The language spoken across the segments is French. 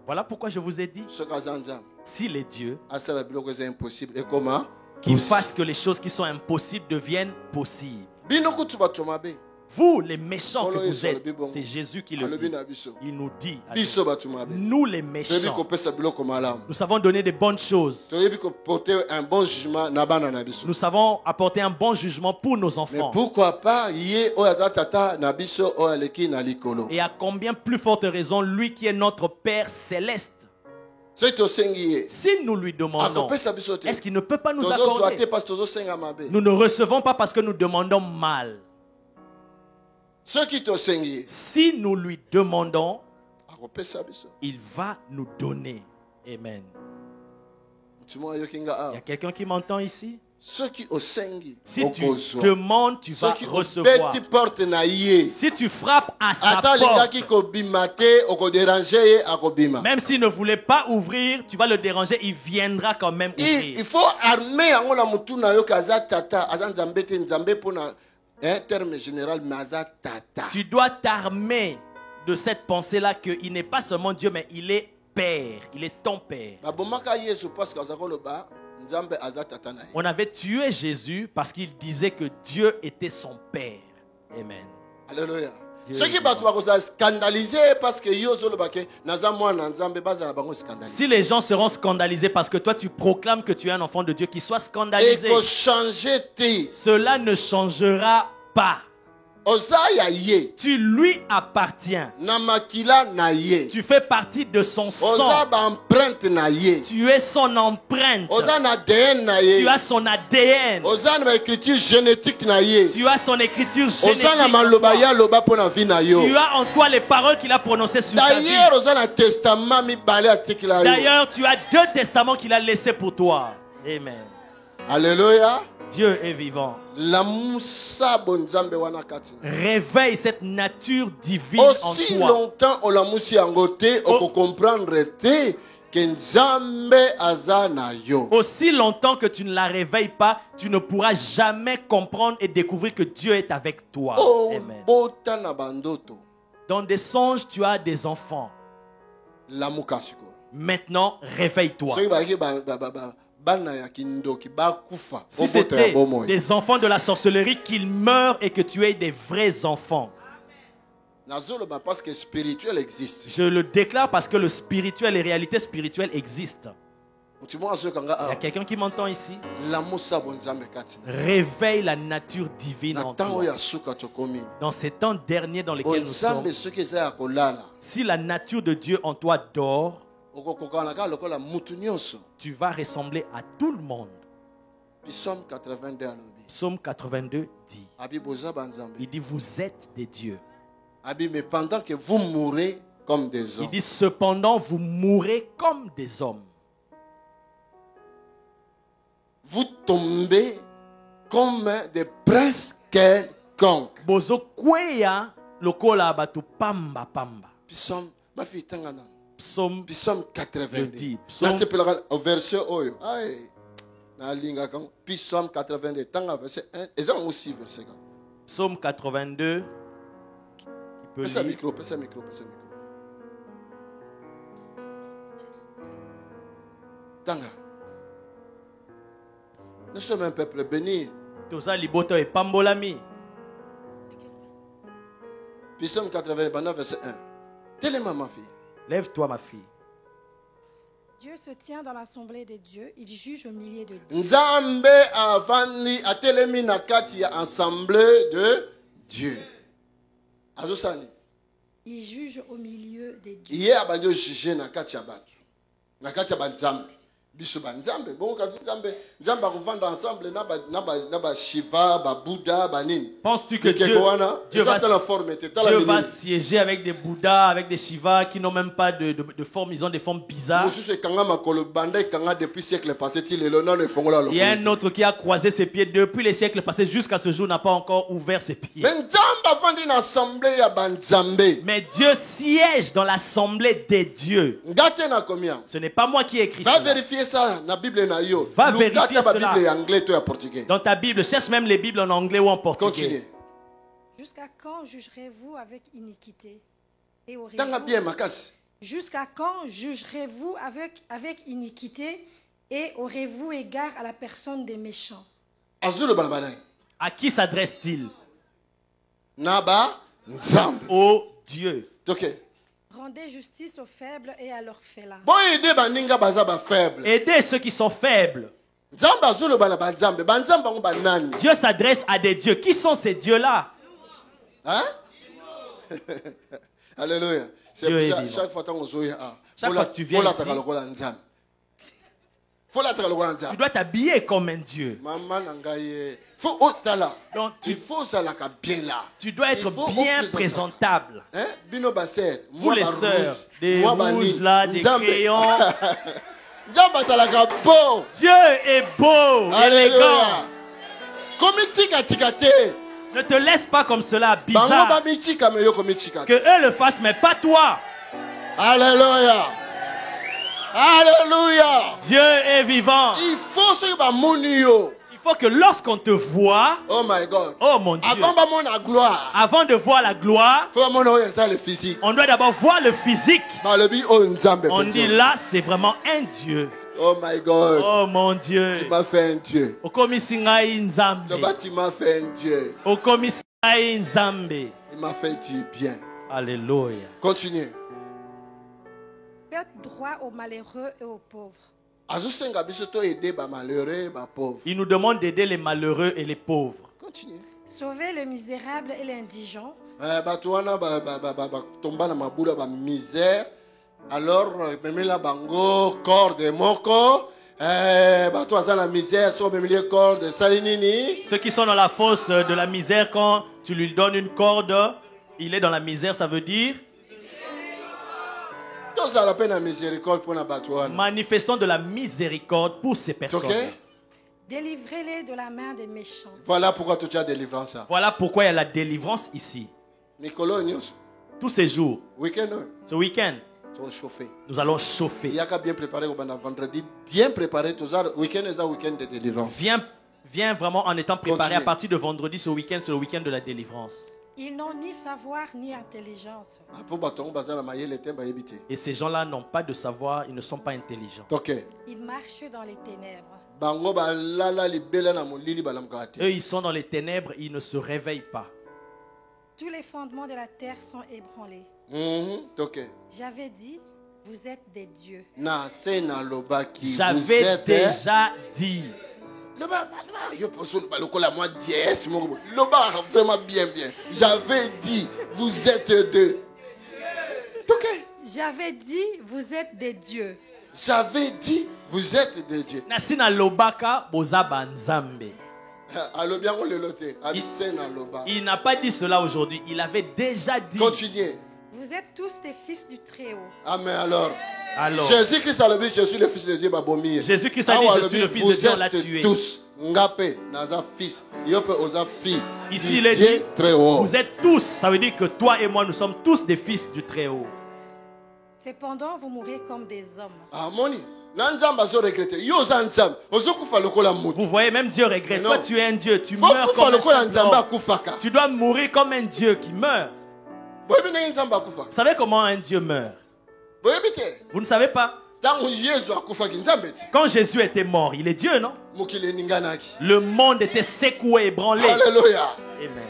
Voilà pourquoi je vous ai dit, s'il est Dieu, qu'il fasse que les choses qui sont impossibles deviennent possibles. Vous, les méchants que vous êtes, c'est Jésus qui le dit. Il nous dit, nous les méchants, nous savons donner des bonnes choses. Nous savons apporter un bon jugement pour nos enfants. Mais pourquoi pas, et à combien plus forte raison, lui qui est notre Père céleste. Si nous lui demandons, est-ce qu'il ne peut pas nous accorder? Nous ne recevons pas parce que nous demandons mal. Si nous lui demandons, il va nous donner. Amen. Il y a quelqu'un qui m'entend ici? Si tu demandes, tu vas recevoir. Si tu frappes à sa porte, même s'il ne voulait pas ouvrir, tu vas le déranger, il viendra quand même ouvrir. Il faut armer un terme général, tu dois t'armer de cette pensée-là qu'il n'est pas seulement Dieu, mais il est Père. Il est ton Père. On avait tué Jésus parce qu'il disait que Dieu était son Père. Amen. Alléluia. Ceux qui vont scandaliser parce que si les gens seront scandalisés parce que toi tu proclames que tu es un enfant de Dieu, qu'ils soient scandalisés. Cela ne changera pas. Tu lui appartiens. Tu fais partie de son sang. Tu es son empreinte. Tu as son ADN. Tu as son écriture génétique. Tu as en toi les paroles qu'il a prononcées sur ta vie. D'ailleurs, tu as 2 testaments qu'il a laissés pour toi. Amen. Alléluia. Dieu est vivant. Réveille cette nature divine en toi. Aussi longtemps on la moussi angoté, on peut comprendre que aussi longtemps que tu ne la réveilles pas, tu ne pourras jamais comprendre et découvrir que Dieu est avec toi. Amen. Dans des songes, tu as des enfants. Maintenant, réveille-toi. Si c'était des enfants de la sorcellerie, qu'ils meurent et que tu aies des vrais enfants. Parce que spirituel existe. Je le déclare parce que le spirituel, les réalités spirituelles existent. Il y a quelqu'un qui m'entend ici? Réveille la nature divine en toi. Dans ces temps derniers dans lesquels nous sommes, si la nature de Dieu en toi dort, tu vas ressembler à tout le monde. Psaume 82 dit, il dit, vous êtes des dieux. Mais pendant que vous mourrez comme des hommes. Il dit, cependant, vous mourrez comme des hommes. Vous tombez comme des princes quelconques. Psaume 82. Au verset oyo. Psaume 82. Verset 1. Et ça aussi verset 1. Psaume 82. Pèse un micro. Tanga. Nous sommes un peuple béni. Psaume 80, verset 1. Tellement ma fille. Lève-toi ma fille. Dieu se tient dans l'assemblée des dieux, il juge au milieu de Dieu. Nzambe avandi atelemi na kati ya assemblée de Dieu. Azosani. Il juge au milieu des dieux. Iye abanjo juger na kati ya batu. Na kati ya banzambe. Biso banzambe bon ka nzambe nzamba kuvanda ensemble na ba Shiva, ba Bouddha, ba nini. Penses-tu que Dieu va siéger avec des Bouddhas, avec des Shiva qui n'ont même pas de forme, ils ont des formes bizarres. Il y a un autre qui a croisé ses pieds depuis les siècles passés jusqu'à ce jour n'a pas encore ouvert ses pieds. Mais Dieu siège dans l'assemblée des dieux. Ce n'est pas moi qui ai écrit ça. Va vérifier ça dans la Bible. Va vérifier cela. Dans ta Bible, cherche même les Bibles en anglais ou en portugais. Continuez. Jusqu'à quand jugerez-vous avec iniquité et Jusqu'à quand jugerez-vous avec iniquité et aurez-vous égard à la personne des méchants? À qui s'adresse-t-il? Naba Nzambe. Au Dieu. Ok. Rendez justice aux faibles et à l'orphelin. Aidez ceux qui sont faibles. Dieu s'adresse à des dieux. Qui sont ces dieux-là? Hein? Alléluia. Chaque fois que tu viens ici, tu dois t'habiller comme un Dieu. Donc, tu dois être bien présentable. Vous les sœurs, des rouges là, des crayons. Dieu est beau, élégant. Ne te laisse pas comme cela, bizarre. Que eux le fassent, mais pas toi. Alléluia. Alléluia. Dieu est vivant. Il faut que lorsqu'on te voit, oh my God, oh mon Dieu, avant de voir la gloire, on doit d'abord voir le physique. On dit là, c'est vraiment un Dieu. Oh my God. Oh mon Dieu. Tu m'as fait un Dieu. Tu m'as fait un Dieu. Il m'a fait du bien. Alléluia. Continuez. Faites droit aux malheureux et aux pauvres. Il nous demande d'aider les malheureux et les pauvres. Continuez. Sauvez le misérable et l'indigent. Alors, la bango, corps de moko, la misère, ceux qui sont dans la fosse de la misère, quand tu lui donnes une corde, il est dans la misère, ça veut dire manifestons de la miséricorde pour ces personnes. Okay. Délivrez-les de la main des méchants. Voilà pourquoi tu as délivrance. Voilà pourquoi il y a la délivrance ici. Tous ces jours, ce week-end, nous allons chauffer. Il y a qu'à bien préparer au vendredi. Bien préparé, tout ça. Week-end est un week-end de délivrance. Viens vraiment en étant préparé. À partir de vendredi, ce week-end, c'est le week-end de la délivrance. Ils n'ont ni savoir ni intelligence. Et ces gens-là n'ont pas de savoir, ils ne sont pas intelligents. Okay. Ils marchent dans les ténèbres. Eux, ils sont dans les ténèbres, ils ne se réveillent pas. Tous les fondements de la terre sont ébranlés. Okay. J'avais dit, vous êtes des dieux. J'avais déjà dit. J'avais dit, vous êtes deux. Okay. J'avais dit, vous êtes des dieux. J'avais dit, vous êtes des dieux. Il n'a pas dit cela aujourd'hui. Il avait déjà dit. Continuez. Vous êtes tous des fils du Très-Haut. Amen. Alors Jésus-Christ a dit, je suis le fils de Dieu. Jésus-Christ a dit, je suis le fils de Dieu. On l'a tué. Tous. Ici, il est dit, vous êtes tous. Ça veut dire que toi et moi, nous sommes tous des fils du Très-Haut. Cependant, vous mourrez comme des hommes. Vous voyez, même Dieu regrette. Toi, tu es un Dieu. Tu meurs comme un homme. Tu dois mourir comme un Dieu qui meurt. Vous savez comment un Dieu meurt? Vous ne savez pas? Quand Jésus était mort, il est Dieu, non? Le monde était secoué, ébranlé. Alléluia. Amen.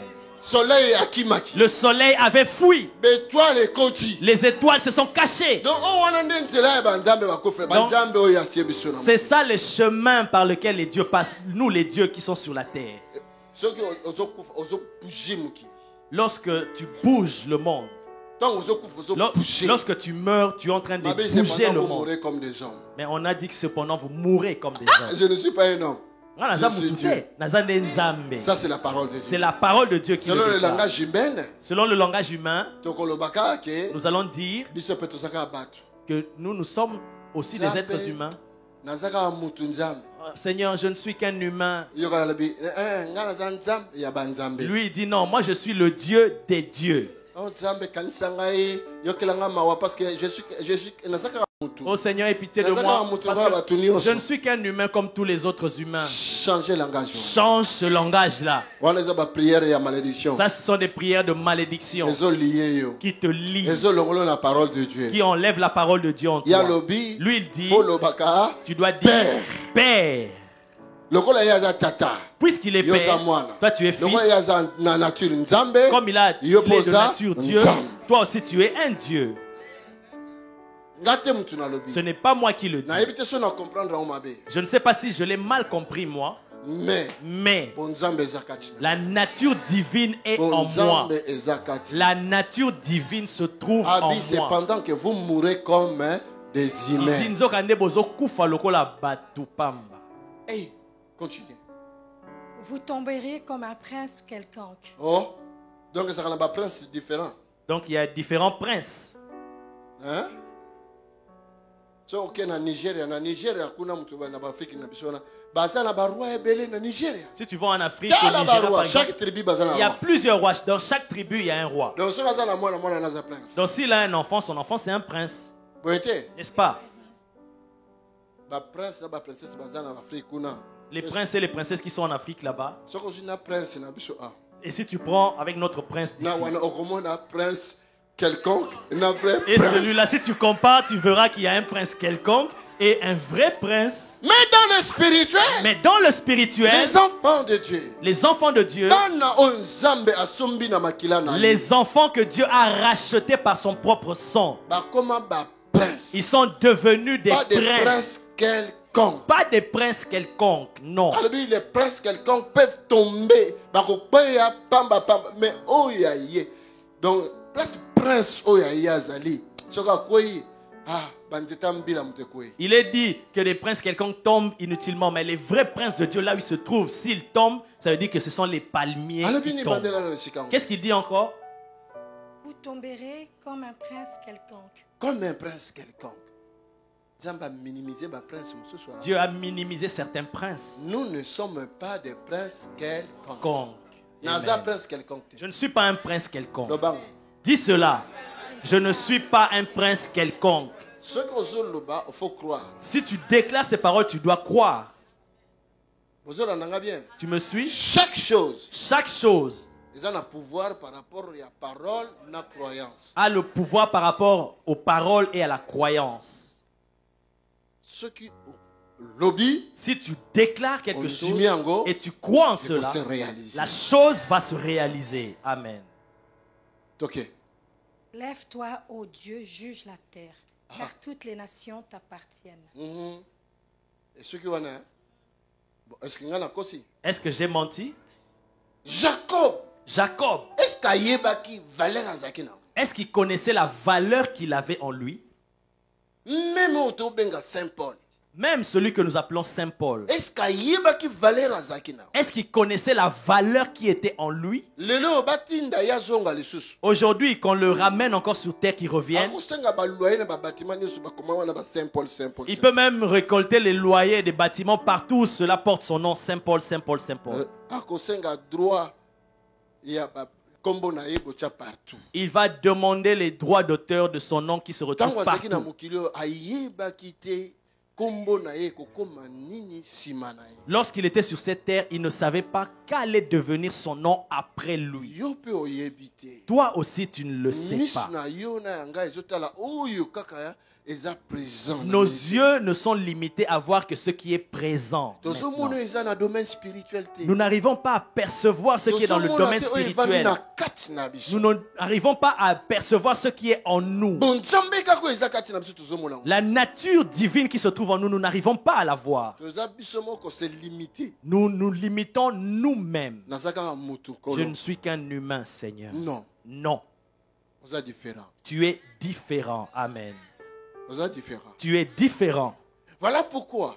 Le soleil avait fui. Les étoiles se sont cachées. C'est ça le chemin par lequel les dieux passent. Nous, les dieux qui sont sur la terre. Lorsque tu bouges le monde, lorsque tu meurs, tu es en train de bouger le monde. Mais on a dit que cependant vous mourrez comme des hommes. Je ne suis pas un homme. Je suis Dieu. Ça, c'est la parole de Dieu. C'est la parole de Dieu qui selon le langage humain. Selon le langage humain, nous allons dire que nous sommes aussi des êtres humains. Seigneur, je ne suis qu'un humain. Lui, il dit non, moi je suis le Dieu des dieux. Oh Seigneur, aie pitié de moi, parce que je ne suis qu'un humain comme tous les autres humains. Changez langage. Change ce langage-là. Ça, ce sont des prières de malédiction qui te lient, qui enlèvent la parole de Dieu en toi. Lui, il dit, tu dois dire Père. Puisqu'il est Père, toi tu es fils. Comme il a de nature Dieu, toi aussi tu es un Dieu. Ce n'est pas moi qui le dis. Je ne sais pas si je l'ai mal compris moi. Mais la nature divine est en moi. La nature divine se trouve en moi. C'est pendant que vous mourrez comme des humains. Hey, continuez. Vous tomberez comme un prince quelconque. Oh, donc ça un prince différent. Donc il y a différents princes. Hein? So, okay, na Nigeria, kuna mtu na Afrique na bisona. Bazana ba roi ebele na Nigeria. Si tu vas en Afrique, au Nigeria, par exemple, chaque tribu bazana. Il y a plusieurs rois. Dans chaque tribu, il y a un roi. Donc si bazana mwana na za prince. Donc s'il a un enfant, son enfant c'est un prince. N'est-ce pas? Ba prince na ba princesse bazana en Afrique kuna. Les princes et les princesses qui sont en Afrique là-bas. So ko na prince na biso a. Et si tu prends avec notre prince d'ici. Na wana okomona prince quelconque, un vrai et prince. Celui-là, si tu compares, tu verras qu'il y a un prince quelconque et un vrai prince. Mais dans le spirituel, les enfants de Dieu, les enfants que Dieu a rachetés par son propre sang, ils sont devenus des princes. Pas des princes quelconques, non. Les princes quelconques peuvent tomber, mais oh yeah. Donc place prince Oyayazali. Il est dit que les princes quelconques tombent inutilement, mais les vrais princes de Dieu, là où ils se trouvent, s'ils tombent, ça veut dire que ce sont les palmiers qui tombent. Qu'est-ce qu'il dit encore? Vous tomberez comme un prince quelconque. Comme un prince quelconque. Dieu a minimisé certains princes. Nous ne sommes pas des princes quelconques. Je ne suis pas un prince quelconque. Dis cela. Je ne suis pas un prince quelconque. Si tu déclares ces paroles, tu dois croire. Tu me suis? Chaque chose a le pouvoir par rapport aux paroles et à la croyance. Si tu déclares quelque chose et tu crois en cela, la chose va se réaliser. Amen. Ok. Lève-toi, ô Dieu, juge la terre, car toutes les nations t'appartiennent. Est-ce que j'ai menti? Jacob. Est-ce qu'il connaissait la valeur qu'il avait en lui? Même celui que nous appelons Saint Paul. Est-ce qu'il connaissait la valeur qui était en lui? Aujourd'hui, qu'on le ramène encore sur terre, qu'il revienne, il peut même récolter les loyers des bâtiments partout. Cela porte son nom, Saint Paul, Saint Paul, Saint Paul. Il va demander les droits d'auteur de son nom qui se retrouvent partout. Lorsqu'il était sur cette terre, il ne savait pas qu'allait devenir son nom après lui. Toi aussi, tu ne le sais pas. Nos yeux ne sont limités à voir que ce qui est présent. Nous n'arrivons pas à percevoir ce qui est dans le domaine spirituel. Nous n'arrivons pas à percevoir ce qui est en nous. La nature divine qui se trouve en nous, nous n'arrivons pas à la voir. Nous nous limitons nous-mêmes. Je ne suis qu'un humain, Seigneur. Non. Tu es différent. Amen. Tu es différent. Voilà pourquoi.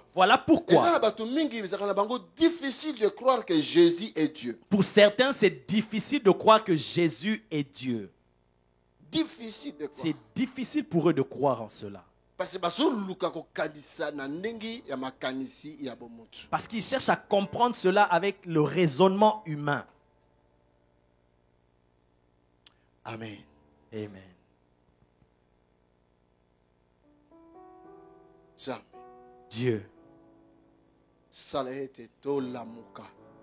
Difficile de croire que Jésus est Dieu. Pour certains, c'est difficile de croire que Jésus est Dieu. C'est difficile pour eux de croire en cela. Parce qu'ils cherchent à comprendre cela avec le raisonnement humain. Amen. Amen. Dieu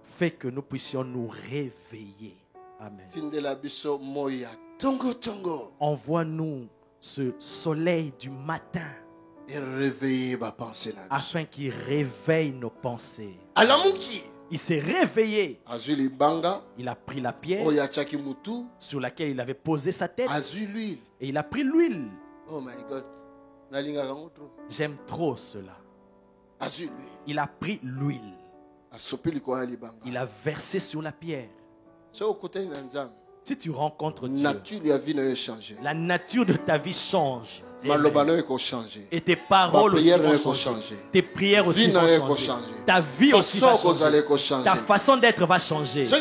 fait que nous puissions nous réveiller. Amen. Envoie-nous ce soleil du matin afin qu'il réveille nos pensées. Il s'est réveillé. Il a pris la pierre sur laquelle il avait posé sa tête et il a pris l'huile. Oh my God. J'aime trop cela. Il a pris l'huile. Il a versé sur la pierre. Si tu rencontres Dieu, la nature de ta vie change. Et tes paroles aussi vont changer. Tes prières aussi vont changer. Ta vie aussi va changer. Ta façon d'être va changer. Si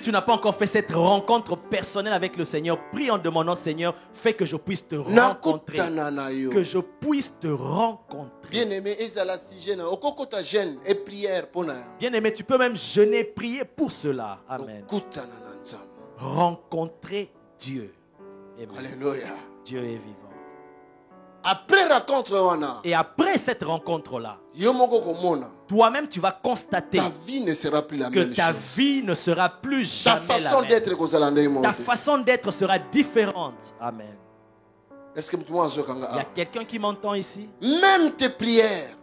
tu n'as pas encore fait cette rencontre personnelle avec le Seigneur, prie en demandant, Seigneur, fais que je puisse te rencontrer. Que je puisse te rencontrer. Bien-aimé, tu peux même jeûner, prier pour cela. Amen. Rencontrer Dieu. Amen. Alléluia. Dieu est vivant. Et après cette rencontre-là, toi-même tu vas constater que ta vie ne sera plus jamais la même. Ta façon d'être sera différente. Amen. Est-ce que il y a quelqu'un qui m'entend ici? Même tes prières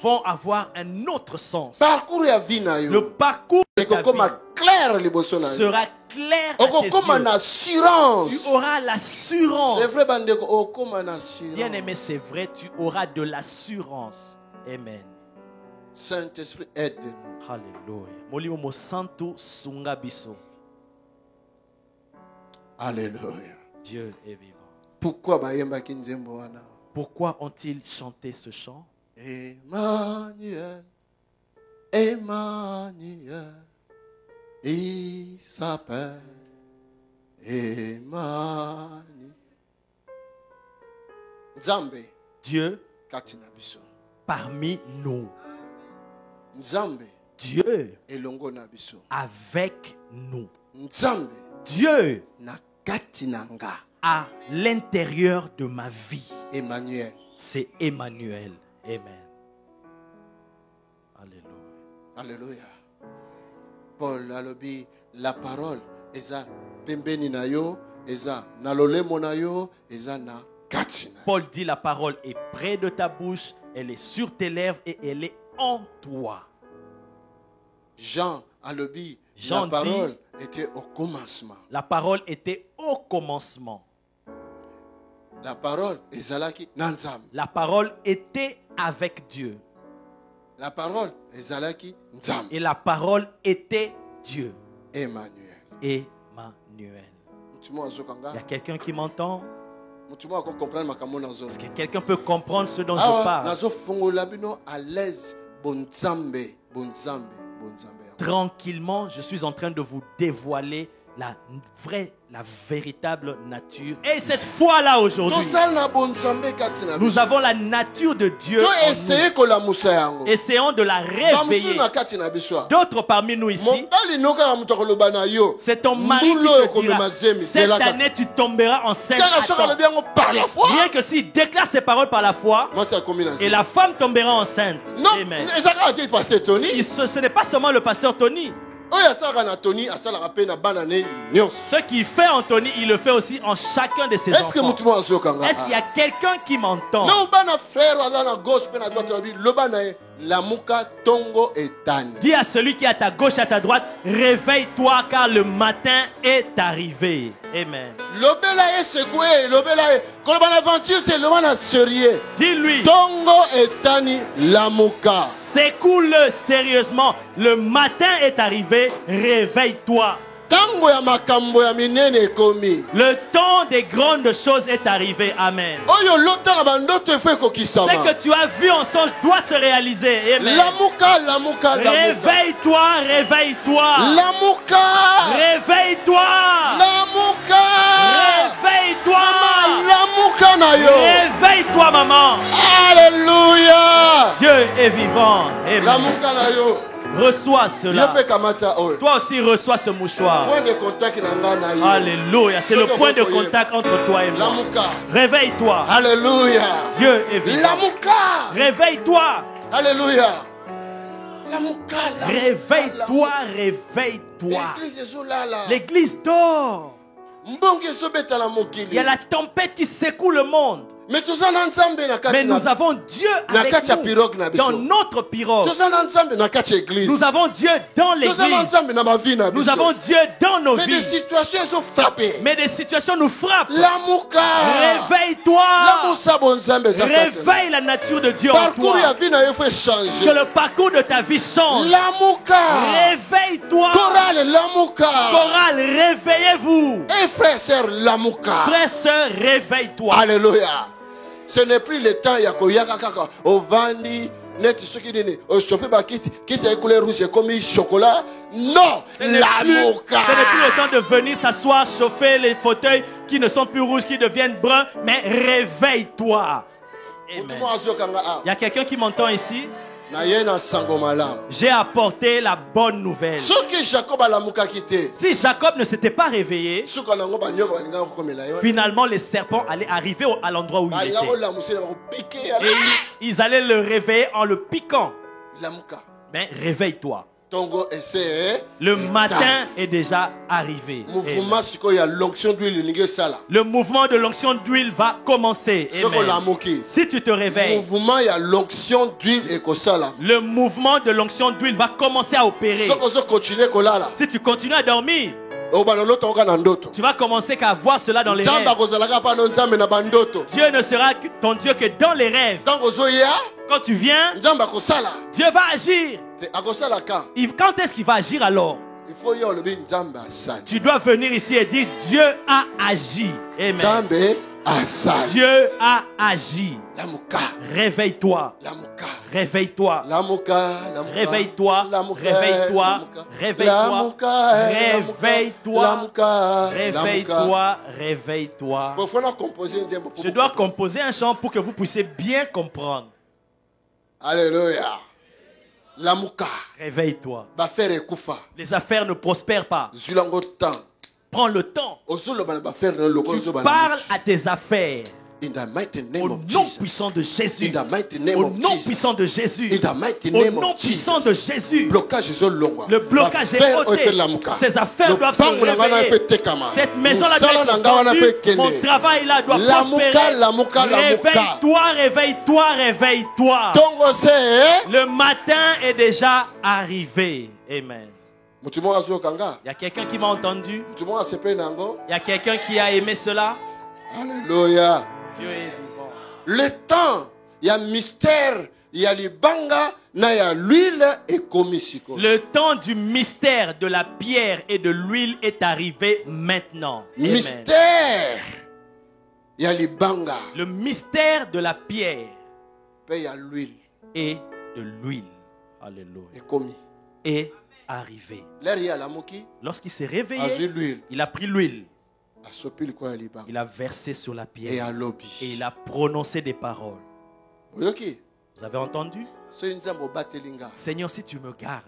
vont avoir un autre sens. Le parcours de ta vie sera clair à tes yeux. Tu auras l'assurance. Bien-aimé, c'est vrai, tu auras de l'assurance. Amen. Saint-Esprit, aide-nous. Alléluia. Molimo santo sunga biso. Alléluia. Dieu est vivant. Pourquoi ont-ils chanté ce chant? Emmanuel, Emmanuel, il s'appelle Emmanuel. Dieu parmi nous. Dieu avec nous. Dieu à l'intérieur de ma vie. Emmanuel. C'est Emmanuel. Amen. Alléluia. Alléluia. Paul alobi la parole eza pembeni na yo, eza na lolemo na yo, eza na katina. Paul dit la parole est près de ta bouche, elle est sur tes lèvres et elle est en toi. Jean alobi la parole était au commencement. La parole était au commencement. La parole ezalaki na Nzambe. La parole était avec Dieu. La parole ezalaki Nzambe. Et la parole était Dieu. Emmanuel. Emmanuel. Il y a quelqu'un qui m'entend? Est-ce que quelqu'un peut comprendre ce dont je parle? Tranquillement, je suis en train de vous dévoiler la véritable nature. Et cette fois-là aujourd'hui, nous avons la nature de Dieu en nous. Essayons de la réveiller. D'autres parmi nous ici, c'est ton mari qui te dira, cette année tu tomberas enceinte à temps. Rien que s'il déclare ces paroles par la foi, et la femme tombera enceinte. Amen. Ce n'est pas seulement le pasteur Tony. Ce qu'il fait en Tony, il le fait aussi en chacun de ses enfants. Est-ce qu'il y a quelqu'un qui m'entend? Dis à celui qui est à ta gauche, à ta droite, réveille-toi car le matin est arrivé. Amen. Dis-lui, secoue-le sérieusement. Le matin est arrivé, réveille-toi. Le temps des grandes choses est arrivé. Amen. Ce que tu as vu en songe doit se réaliser. Amen. Réveille-toi, réveille-toi. Réveille-toi. Réveille-toi. Réveille-toi, maman. Alléluia. Dieu est vivant. Amen. Reçois cela. Toi aussi reçois ce mouchoir. Alléluia. C'est le point de contact entre toi et moi. Réveille-toi. Alléluia. Dieu est vivant. Réveille-toi. Alléluia. Réveille-toi, réveille-toi. L'église dort. Il y a la tempête qui secoue le monde. Mais nous avons Dieu avec nous dans notre pirogue. Nous avons Dieu dans l'église. Nous avons Dieu dans nos vies. Mais des situations sont frappées. Mais des situations nous frappent. Réveille-toi. Réveille la nature de Dieu en toi. Que le parcours de ta vie change. Réveille-toi. Chorale, réveillez-vous. Et frères, sœurs, frères, sœurs, réveille-toi. Alléluia. Ce n'est plus le temps au vandi net ce qui dit au chauffeur qui a couleur rouge comme chocolat. Non, l'amour. Ce n'est plus le temps de venir s'asseoir, chauffer les fauteuils qui ne sont plus rouges, qui deviennent bruns, mais réveille-toi. Il y a quelqu'un qui m'entend ici? J'ai apporté la bonne nouvelle. Si Jacob ne s'était pas réveillé, finalement les serpents allaient arriver à l'endroit où il était. Et ils allaient le réveiller en le piquant. Mais réveille-toi. Le matin est déjà arrivé. Le mouvement de l'onction d'huile va commencer. Si tu te réveilles, le mouvement de l'onction d'huile va commencer à opérer. Si tu continues à dormir, tu vas commencer à voir cela dans les rêves. Dieu ne sera ton Dieu que dans les rêves. Quand tu viens, Dieu va agir. Quand est-ce qu'il va agir alors? Tu dois venir ici et dire Dieu a agi. Amen. Dieu a agi. Réveille-toi. Réveille-toi. Réveille-toi. Réveille-toi. Réveille-toi. Réveille-toi. Réveille-toi. Réveille-toi. Je dois composer un chant pour que vous puissiez bien comprendre. Alléluia. Réveille-toi. Les affaires ne prospèrent pas. Prends le temps. Tu parles à tes affaires. Au nom puissant de Jésus. Au nom puissant de Jésus. Au nom puissant de Jésus. Le blocage est ôté. Ces affaires doivent se réveiller. Cette maison-là doit être vendue. Mon travail là doit prospérer. Réveille-toi, réveille-toi, réveille-toi. Le matin est déjà arrivé. Amen. Il y a quelqu'un qui m'a entendu. Il y a quelqu'un qui a aimé cela. Alléluia. Dieu est vivant. Le temps, il y a mystère, il y a les banga, il y a l'huile et commisiko. Le temps du mystère de la pierre et de l'huile est arrivé maintenant. Mystère, il y a les banga. Le mystère de la pierre il y a l'huile et de l'huile. Alléluia. Et commis. Est arrivé. Lorsqu'il s'est réveillé, il a pris l'huile. Il a versé sur la pierre et il a prononcé des paroles. Vous avez entendu? Seigneur, si tu me gardes.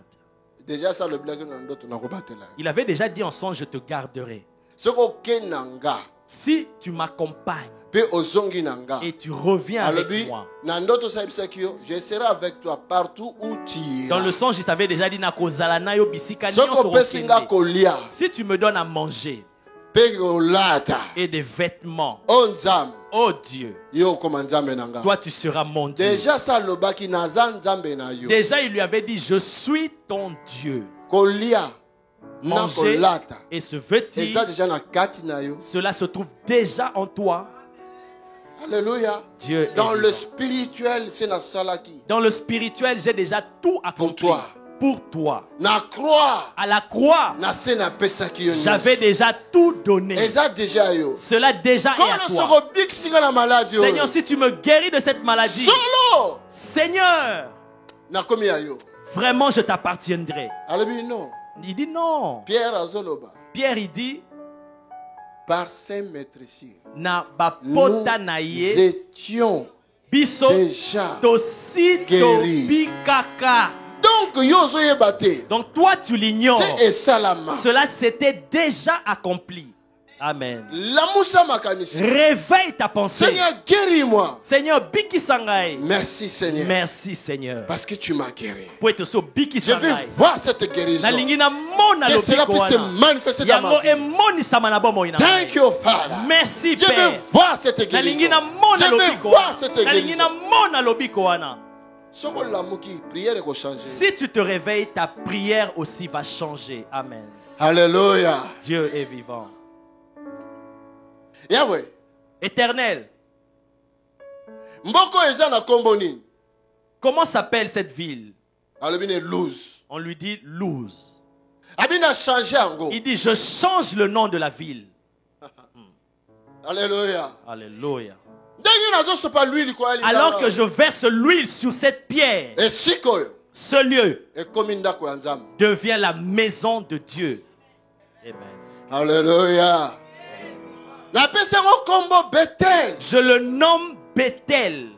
Il avait déjà dit en songe, je te garderai. Si tu m'accompagnes et tu reviens avec moi. Je serai avec toi partout où tu iras. Dans le songe, il t'avait déjà dit si tu me donnes à manger et des vêtements, oh Dieu, toi tu seras mon Dieu. Déjà il lui avait dit, je suis ton Dieu. Manger et se vêtir, cela se trouve déjà en toi. Alléluia. Dieu dans le spirituel, c'est la salaki. Dans le spirituel, j'ai déjà tout accompli. Pour toi. À la croix, j'avais déjà tout donné. Cela déjà est à toi. Seigneur, si tu me guéris de cette maladie, Seigneur, vraiment je t'appartiendrai. Il dit non. Pierre il dit, par ses maîtrises, nous étions déjà guéris. Donc Donc toi tu l'ignores. Cela s'était déjà accompli. Amen. Réveille ta pensée. Seigneur, guéris-moi. Seigneur, biki sangai. Merci Seigneur. Merci Seigneur. Parce que tu m'as guéri. Je veux voir cette guérison. Que cela puisse se manifester dans ma vie. Thank you, Father. Merci Père. Je veux voir cette guérison. Je veux voir cette guérison. Si tu te réveilles, ta prière aussi va changer. Amen. Alléluia. Dieu est vivant. Yahweh. Éternel. Comment s'appelle cette ville? On lui dit Luz. Il dit je change le nom de la ville. Alléluia. Alléluia. Alors que je verse l'huile sur cette pierre, ce lieu devient la maison de Dieu. Amen. Alléluia. Je le nomme Bethel,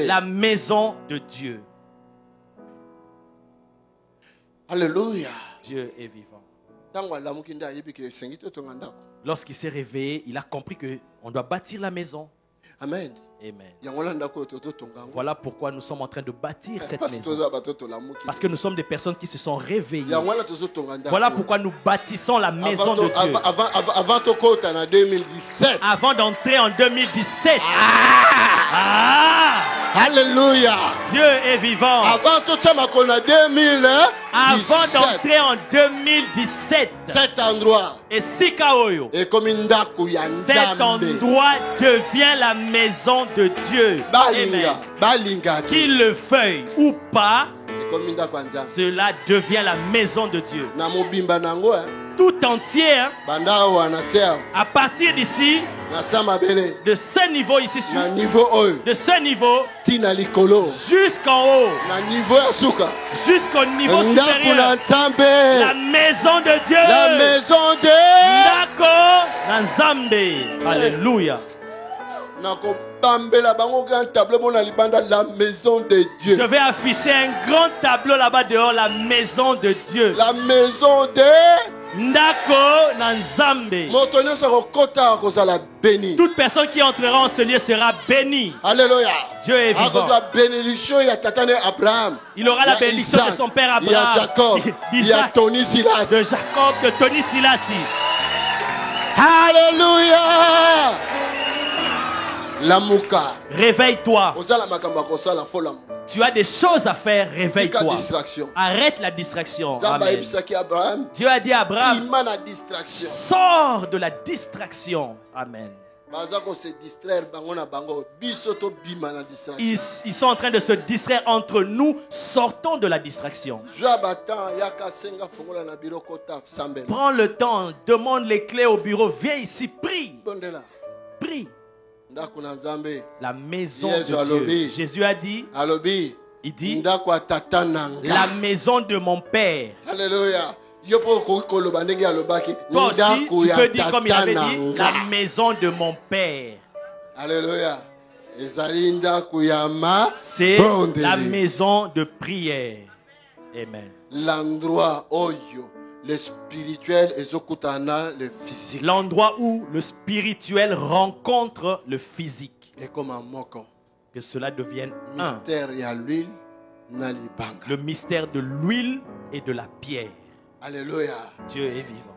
la maison de Dieu. Alléluia. Dieu est vivant. Lorsqu'il s'est réveillé, il a compris qu'on doit bâtir la maison. Amen. Amen. Voilà pourquoi nous sommes en train de bâtir cette maison. Parce que nous sommes des personnes qui se sont réveillées. Voilà pourquoi nous bâtissons la maison de Dieu. Avant d'entrer en 2017. Alléluia. Dieu est vivant. Avant d'entrer en 2017. Cet endroit. Et Sikaoyo. Cet endroit devient la maison de Dieu. Qu'il le veuille ou pas, cela devient la maison de Dieu. Tout entière, à partir d'ici, de ce niveau ici, de ce niveau, jusqu'en haut, jusqu'au niveau supérieur, la maison de Dieu, la maison de Nzambe. Alléluia. La maison de Dieu. Je vais afficher un grand tableau là-bas dehors, la maison de Dieu. La maison de Ndako Nzambe. Toute personne qui entrera en ce lieu sera bénie. Alléluia. Dieu est vivant. Il aura la bénédiction de son père Abraham, d'Isaac, de Jacob, de Tony Silassi. Alléluia. Réveille-toi. Tu as des choses à faire, réveille-toi. Arrête la distraction. Amen. Dieu a dit à Abraham, sors de la distraction. Amen. Ils sont en train de se distraire entre nous. Sortons de la distraction. Prends le temps, demande les clés au bureau. Viens ici, prie. Prie. La maison de Dieu. Jésus a dit, il dit, la maison de mon Père. Alléluia. Toi aussi, tu peux dire comme il avait dit, la maison de mon Père. Alléluia. C'est la maison de prière. Amen. L'endroit le spirituel et le physique. L'endroit où le spirituel rencontre le physique. Et comme un moko. Que cela devienne mystère un. Le mystère de l'huile et de la pierre. Alléluia. Dieu est vivant.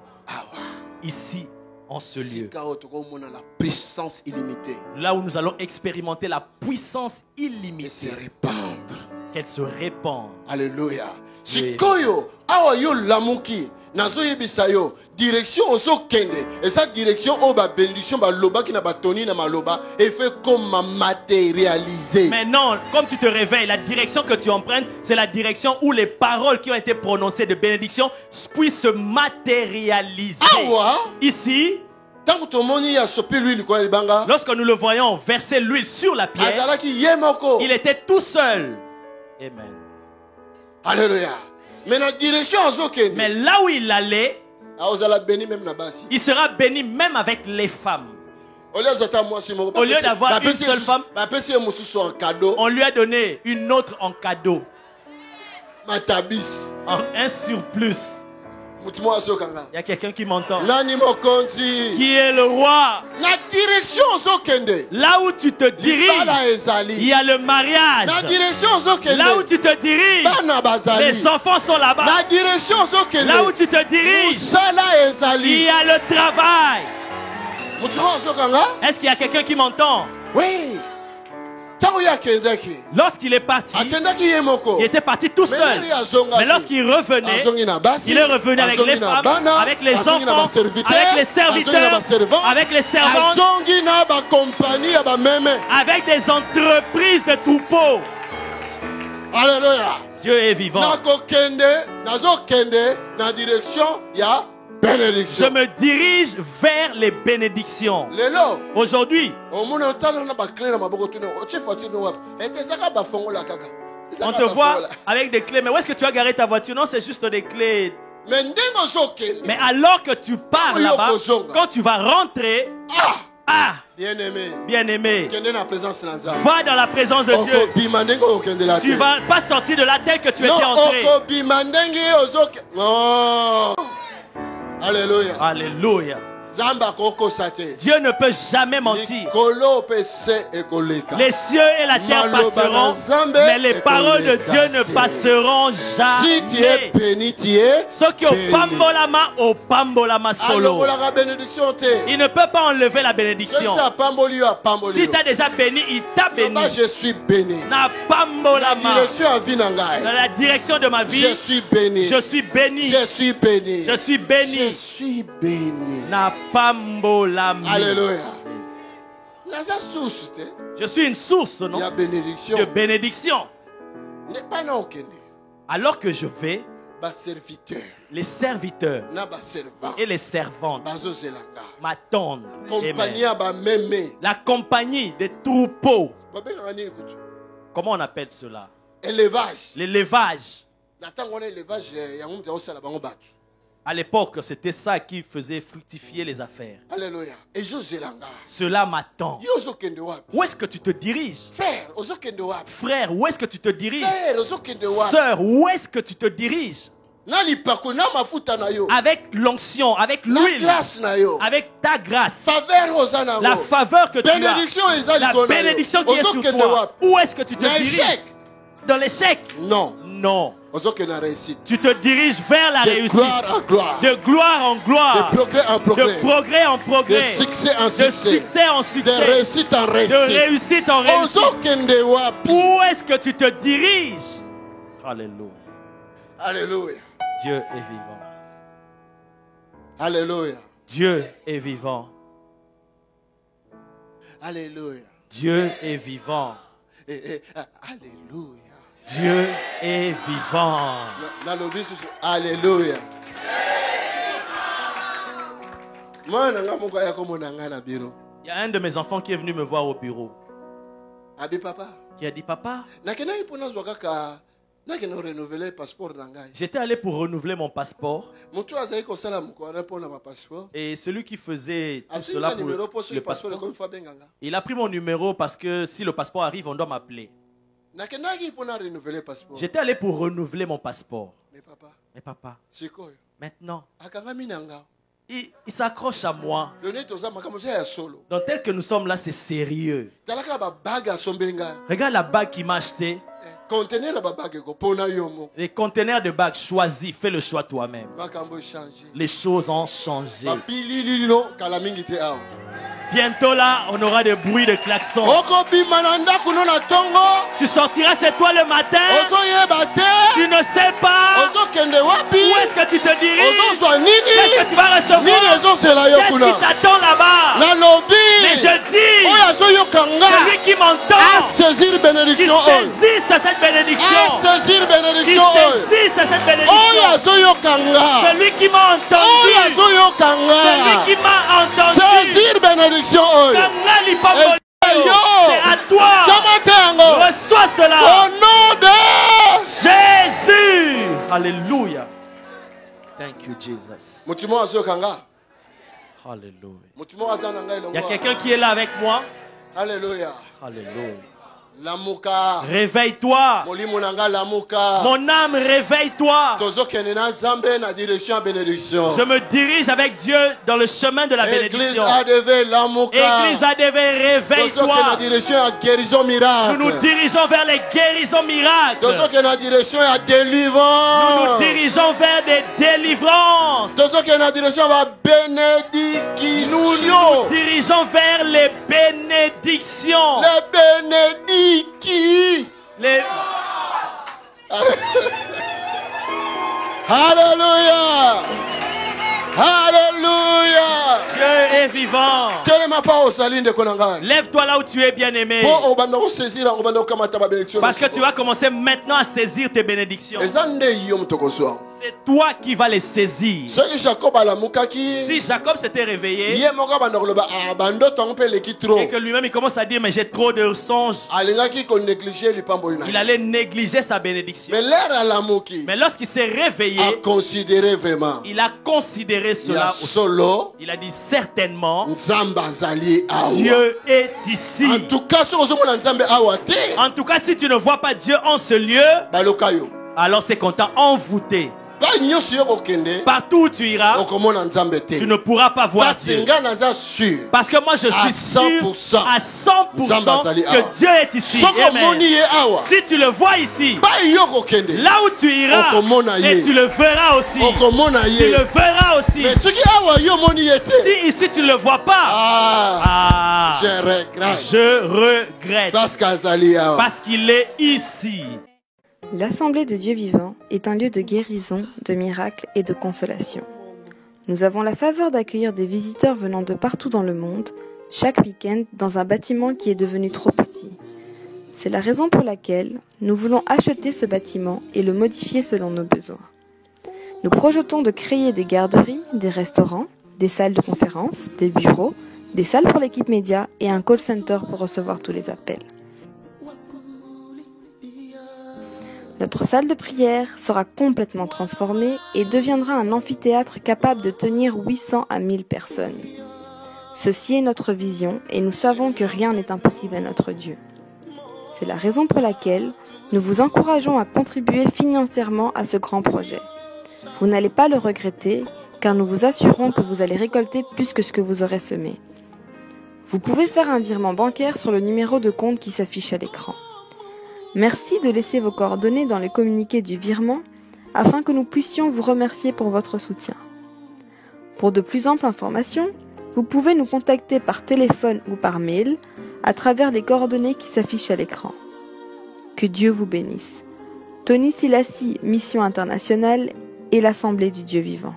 Ici, en ce lieu. La puissance illimitée. Là où nous allons expérimenter la puissance illimitée. Et se répandre. Qu'elle se répande. Alléluia. Sikoyo, awa yo lamuki. Nazo yebisayo direction oso kende et sa direction o ba bénédiction ba loba ki na ba toni na maloba et fait comme matérialiser. Mais non, comme tu te réveilles, la direction que tu empruntes, c'est la direction où les paroles qui ont été prononcées de bénédiction puissent se matérialiser. Ici, lorsque nous le voyons verser l'huile sur la pierre, il était tout seul. Amen. Alléluia. Mais là où il allait, il sera béni même avec les femmes. Au lieu d'avoir une seule femme, on lui a donné une autre en cadeau. matabis. Un surplus. Il y a quelqu'un qui m'entend. Qui est le roi? Là où tu te diriges, il y a le mariage. Là où tu te diriges, les enfants sont là-bas. Là où tu te diriges, il y a le travail. Est-ce qu'il y a quelqu'un qui m'entend? Oui. Lorsqu'il est parti, il était parti tout seul. Mais lorsqu'il revenait, il est revenu avec les femmes, avec les enfants, avec les serviteurs, avec les servantes, avec des entreprises de troupeaux. Alléluia. Dieu est vivant. Je me dirige vers les bénédictions. Aujourd'hui, on te voit avec des clés. Mais où est-ce que tu as garé ta voiture? Non, c'est juste des clés. Mais alors que tu pars là-bas, quand tu vas rentrer, bien-aimé, va dans la présence de Dieu. Tu ne vas pas sortir de là tel que tu étais entré. Alléluia. Alléluia. Dieu ne peut jamais mentir. Les cieux et la terre passeront, mais les paroles de Dieu ne passeront jamais. Si tu es béni, tu es ceux qui ont pambolama au pambolama solo. Il ne peut pas enlever la bénédiction. Si tu as déjà béni, il t'a béni. Je suis béni. Dans la direction de ma vie, je suis béni. Je suis béni. Je suis béni. Je suis béni. Je suis béni. Alléluia. Je suis une source, non, de bénédiction. Alors que je vais, les serviteurs et les servantes m'attendent. La compagnie des troupeaux. Comment on appelle cela? L'élevage. À l'époque, c'était ça qui faisait fructifier les affaires. Alléluia. Cela m'attend. Où est-ce que tu te diriges? Frère, où est-ce que tu te diriges? Sœur, où est-ce que tu te diriges? Avec l'onction, avec l'huile, avec ta grâce, la faveur que tu as, la bénédiction qui est sur toi. Où est-ce que tu te diriges? Dans l'échec? Non. Non. Tu te diriges vers la réussite. De gloire en gloire. De progrès en progrès. De progrès en progrès. De succès en succès. De succès en succès. De réussite en réussite. De réussite en réussite. Où est-ce que tu te diriges? Alléluia. Alléluia. Dieu est vivant. Alléluia. Dieu est vivant. Alléluia. Dieu est vivant. Alléluia. Dieu est vivant. Alléluia. Il y a un de mes enfants qui est venu me voir au bureau. Qui a dit, papa, j'étais allé pour renouveler mon passeport. Et celui qui faisait tout cela pour le passeport, il a pris mon numéro parce que si le passeport arrive, on doit m'appeler. J'étais allé pour renouveler mon passeport. Mais papa, maintenant, il s'accroche à moi. Donc tel que nous sommes là, c'est sérieux. Regarde la bague qu'il m'a achetée. Les conteneurs de bagues choisis, fais le choix toi-même. Les choses ont changé. Bientôt là, on aura des bruits de klaxons. Tu sortiras chez toi le matin. Tu ne sais pas où est-ce que tu te diriges. Qu'est-ce que tu vas recevoir. Qu'est-ce qui t'attend là-bas. Mais je dis, celui qui m'entend, qui saisisse cette bénédiction. Qui saisisse cette bénédiction. Celui qui m'a entendu. Celui qui m'a entendu. C'est à toi. Reçois cela. Au nom de Jésus. Alléluia. Thank you, Jesus. Alléluia. Il y a quelqu'un qui est là avec moi. Alléluia. Alléluia. Réveille-toi. Mon âme, réveille-toi. Je me dirige avec Dieu dans le chemin de la bénédiction. Église ADV, réveille-toi. Nous nous dirigeons vers les guérisons miracles. Nous nous dirigeons vers des délivrances. Nous nous dirigeons vers les bénédictions. Les bénédictions. Alléluia. Alléluia. Dieu est vivant. Lève-toi là où tu es, bien-aimé. Parce que tu vas commencer maintenant à saisir tes bénédictions. C'est toi qui vas les saisir. Si Jacob s'était réveillé et que lui-même il commence à dire mais j'ai trop de songes, il allait négliger sa bénédiction. Mais lorsqu'il s'est réveillé, il a considéré cela. Il a dit certainement Dieu est ici. En tout cas, si tu ne vois pas Dieu en ce lieu, alors c'est qu'on t'a envoûté. Partout où tu iras, tu ne pourras pas voir Dieu. Parce que moi je suis sûr à 100% que Dieu est ici. Amen. Si tu le vois ici, là où tu iras, et tu le verras aussi. Tu le verras aussi. Si ici tu ne le vois pas, je regrette. Parce qu'il est ici. L'Assemblée de Dieu vivant est un lieu de guérison, de miracles et de consolation. Nous avons la faveur d'accueillir des visiteurs venant de partout dans le monde, chaque week-end dans un bâtiment qui est devenu trop petit. C'est la raison pour laquelle nous voulons acheter ce bâtiment et le modifier selon nos besoins. Nous projetons de créer des garderies, des restaurants, des salles de conférence, des bureaux, des salles pour l'équipe média et un call center pour recevoir tous les appels. Notre salle de prière sera complètement transformée et deviendra un amphithéâtre capable de tenir 800 à 1000 personnes. Ceci est notre vision et nous savons que rien n'est impossible à notre Dieu. C'est la raison pour laquelle nous vous encourageons à contribuer financièrement à ce grand projet. Vous n'allez pas le regretter car nous vous assurons que vous allez récolter plus que ce que vous aurez semé. Vous pouvez faire un virement bancaire sur le numéro de compte qui s'affiche à l'écran. Merci de laisser vos coordonnées dans le communiqué du virement afin que nous puissions vous remercier pour votre soutien. Pour de plus amples informations, vous pouvez nous contacter par téléphone ou par mail à travers les coordonnées qui s'affichent à l'écran. Que Dieu vous bénisse. Tony Silassi, Mission Internationale et l'Assemblée du Dieu Vivant.